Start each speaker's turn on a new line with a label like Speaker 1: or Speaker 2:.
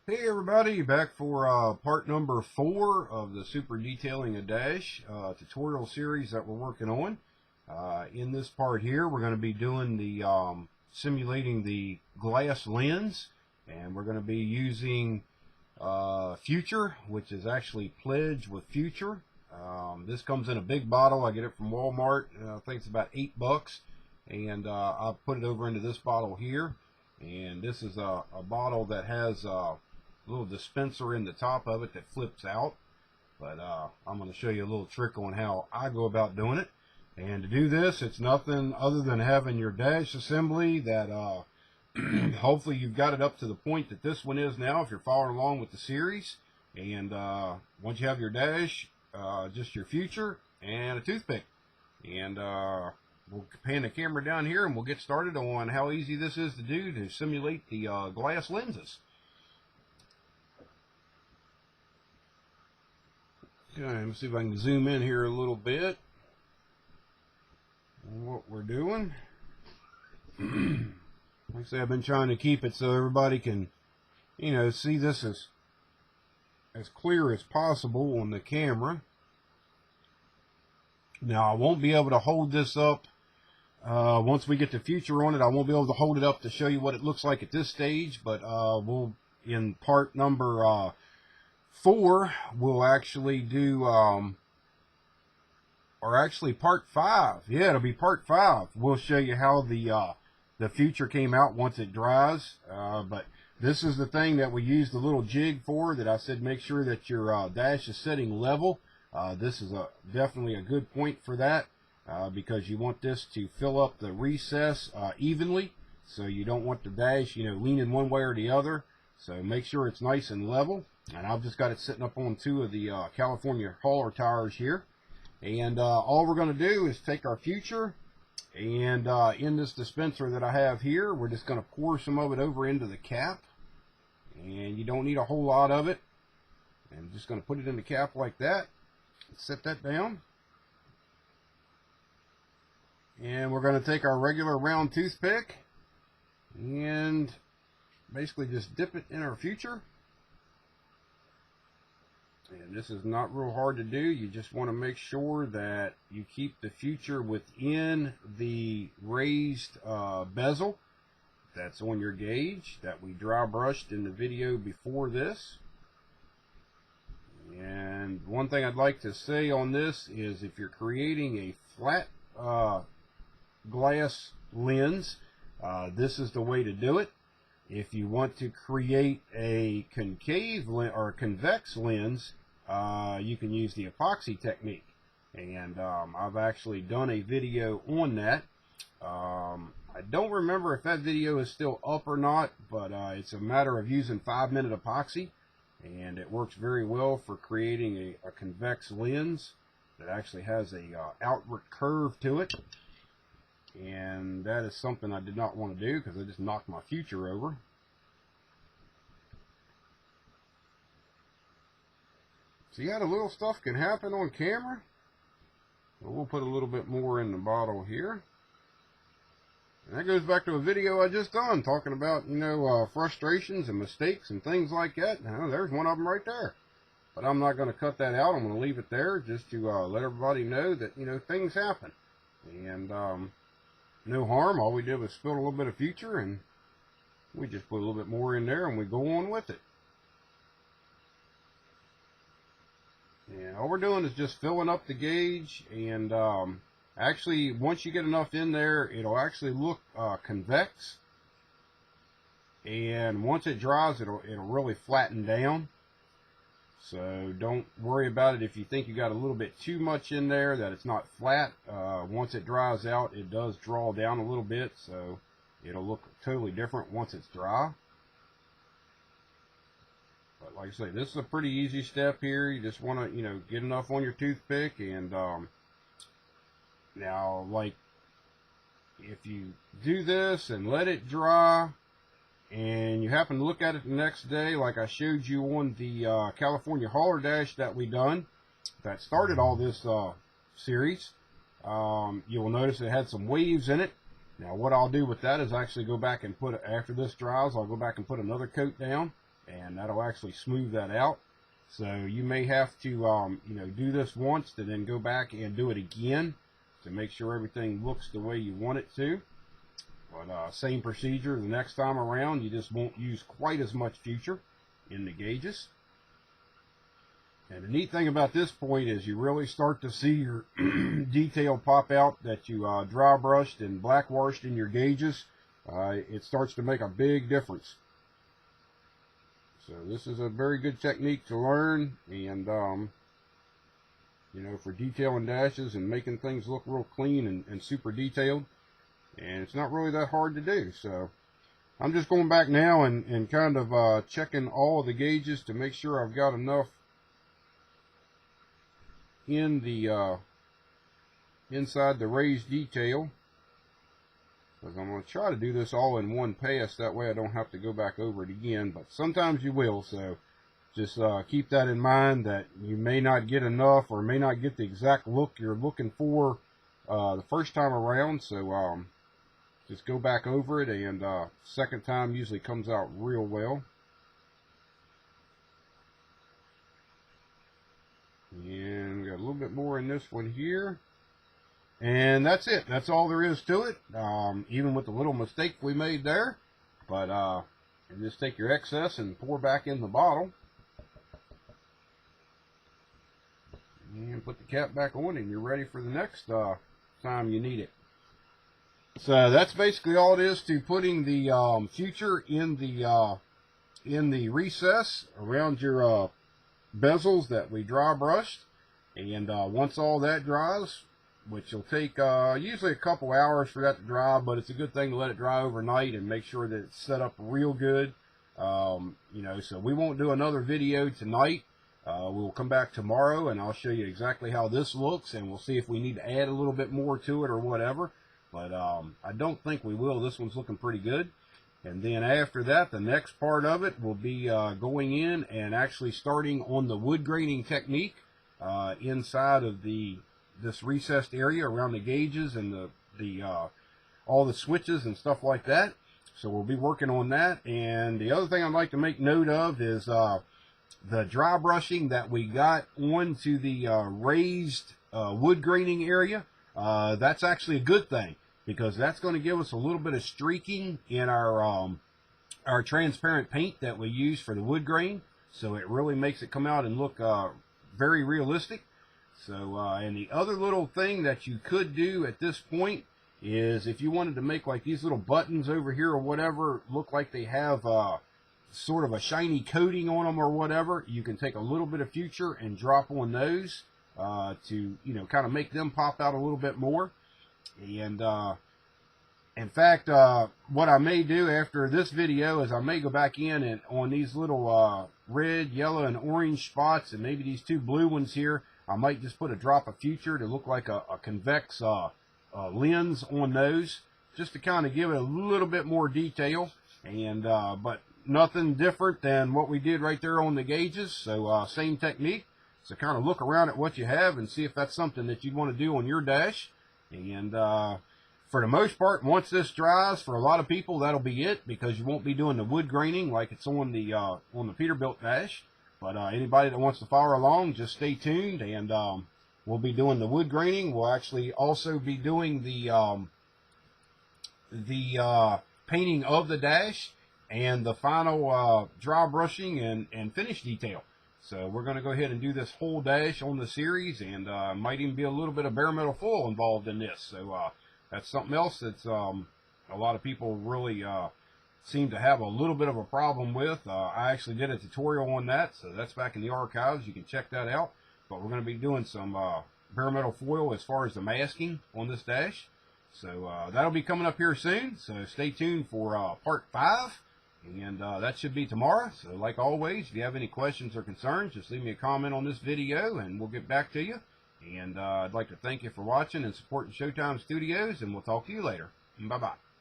Speaker 1: Hey everybody, back for part number 4 of the Super Detailing a Dash tutorial series that we're working on. In this part here, we're going to be doing the simulating the glass lens, and we're going to be using Future, which is actually Pledge with Future. This comes in a big bottle. I get it from Walmart. I think it's about $8, and I'll put it over into this bottle here. And this is a bottle that has little dispenser in the top of it that flips out, but I'm going to show you a little trick on how I go about doing it. And to do this, it's nothing other than having your dash assembly that hopefully you've got it up to the point that this one is now if you're following along with the series. And once you have your dash, just your Future and a toothpick, and we'll pan the camera down here and we'll get started on how easy this is to do to simulate the glass lenses. Okay, let's see if I can zoom in here a little bit on what we're doing. Like I say, I've been trying to keep it so everybody can, see this as clear as possible on the camera. Now, I won't be able to hold this up. Once we get the Future on it, I won't be able to hold it up to show you what it looks like at this stage, but we'll, in part number 4, we'll actually do, or actually part 5. Yeah, it'll be part 5. We'll show you how the Future came out once it dries. But this is the thing that we use the little jig for, that I said make sure that your dash is setting level. This is definitely a good point for that, because you want this to fill up the recess evenly. So you don't want the dash, leaning one way or the other. So make sure it's nice and level. And I've just got it sitting up on 2 of the California hauler tires here. And all we're going to do is take our Future, and in this dispenser that I have here, we're just going to pour some of it over into the cap. And you don't need a whole lot of it. And I'm just going to put it in the cap like that. Set that down. And we're going to take our regular round toothpick and basically just dip it in our Future. And this is not real hard to do. You just want to make sure that you keep the Future within the raised bezel that's on your gauge that we dry brushed in the video before this. And one thing I'd like to say on this is, if you're creating a flat glass lens, this is the way to do it. If you want to create a concave or a convex lens, you can use the epoxy technique. And I've actually done a video on that. I don't remember if that video is still up or not, but it's a matter of using 5-minute epoxy. And it works very well for creating a convex lens that actually has a outward curve to it. And that is something I did not want to do, because I just knocked my Future over. So yeah, the little stuff can happen on camera. So we'll put a little bit more in the bottle here. And that goes back to a video I just done talking about, frustrations and mistakes and things like that. Now, there's one of them right there. But I'm not going to cut that out. I'm going to leave it there just to let everybody know that, things happen. And no harm. All we did was spill a little bit of Future, and we just put a little bit more in there, and we go on with it. And all we're doing is just filling up the gauge, and actually, once you get enough in there, it'll actually look convex. And once it dries, it'll really flatten down. So don't worry about it if you think you got a little bit too much in there, that it's not flat. Once it dries out, it does draw down a little bit, so it'll look totally different once it's dry. But like I say, this is a pretty easy step here. You just want to, get enough on your toothpick. And now, like, if you do this and let it dry, and you happen to look at it the next day, like I showed you on the California hauler dash that we done, that started all this series, you will notice it had some waves in it. Now what I'll do with that is actually go back and after this dries, I'll go back and put another coat down, and that'll actually smooth that out. So you may have to you know, do this once and then go back and do it again to make sure everything looks the way you want it to. But same procedure the next time around. You just won't use quite as much future in the gauges. And the neat thing about this point is you really start to see your detail pop out that you dry brushed and black washed in your gauges. It starts to make a big difference. So this is a very good technique to learn, and you know, for detailing dashes and making things look real clean and super detailed. And it's not really that hard to do. So I'm just going back now and kind of checking all of the gauges to make sure I've got enough in the inside the raised detail, because I'm going to try to do this all in one pass. That way I don't have to go back over it again, but sometimes you will. So just keep that in mind, that you may not get enough or may not get the exact look you're looking for the first time around. So just go back over it, and second time usually comes out real well. And we got a little bit more in this one here. And that's it. That's all there is to it. Even with the little mistake we made there. But you just take your excess and pour back in the bottle. And put the cap back on, and you're ready for the next time you need it. So that's basically all it is to putting the future in the recess around your bezels that we dry brushed. And once all that dries, which will take usually a couple hours for that to dry, but it's a good thing to let it dry overnight and make sure that it's set up real good. You know, so we won't do another video tonight. We'll come back tomorrow, and I'll show you exactly how this looks, and we'll see if we need to add a little bit more to it or whatever. But I don't think we will. This one's looking pretty good. And then after that, the next part of it will be going in and actually starting on the wood graining technique inside of this recessed area around the gauges and all the switches and stuff like that. So we'll be working on that. And the other thing I'd like to make note of is the dry brushing that we got onto the raised wood graining area. That's actually a good thing, because that's going to give us a little bit of streaking in our transparent paint that we use for the wood grain. So it really makes it come out and look very realistic. So and the other little thing that you could do at this point is, if you wanted to make like these little buttons over here or whatever look like they have sort of a shiny coating on them or whatever, you can take a little bit of future and drop on those to, you know, kind of make them pop out a little bit more. And in fact, what I may do after this video is I may go back in and on these little red, yellow, and orange spots, and maybe these two blue ones here, I might just put a drop of future to look like a convex lens on those, just to kind of give it a little bit more detail. And but nothing different than what we did right there on the gauges. So same technique. So kind of look around at what you have and see if that's something that you'd want to do on your dash. And for the most part, once this dries, for a lot of people, that'll be it, because you won't be doing the wood graining like it's on the Peterbilt dash. But anybody that wants to follow along, just stay tuned, and we'll be doing the wood graining. We'll actually also be doing the painting of the dash and the final dry brushing and finish detail. So we're going to go ahead and do this whole dash on the series, and might even be a little bit of bare metal foil involved in this. So that's something else that's a lot of people really seem to have a little bit of a problem with. I actually did a tutorial on that, so that's back in the archives. You can check that out. But we're going to be doing some bare metal foil as far as the masking on this dash. So that'll be coming up here soon. So stay tuned for part 5. And that should be tomorrow. So like always, if you have any questions or concerns, just leave me a comment on this video and we'll get back to you. And I'd like to thank you for watching and supporting Showtime Studios, and we'll talk to you later. Bye-bye.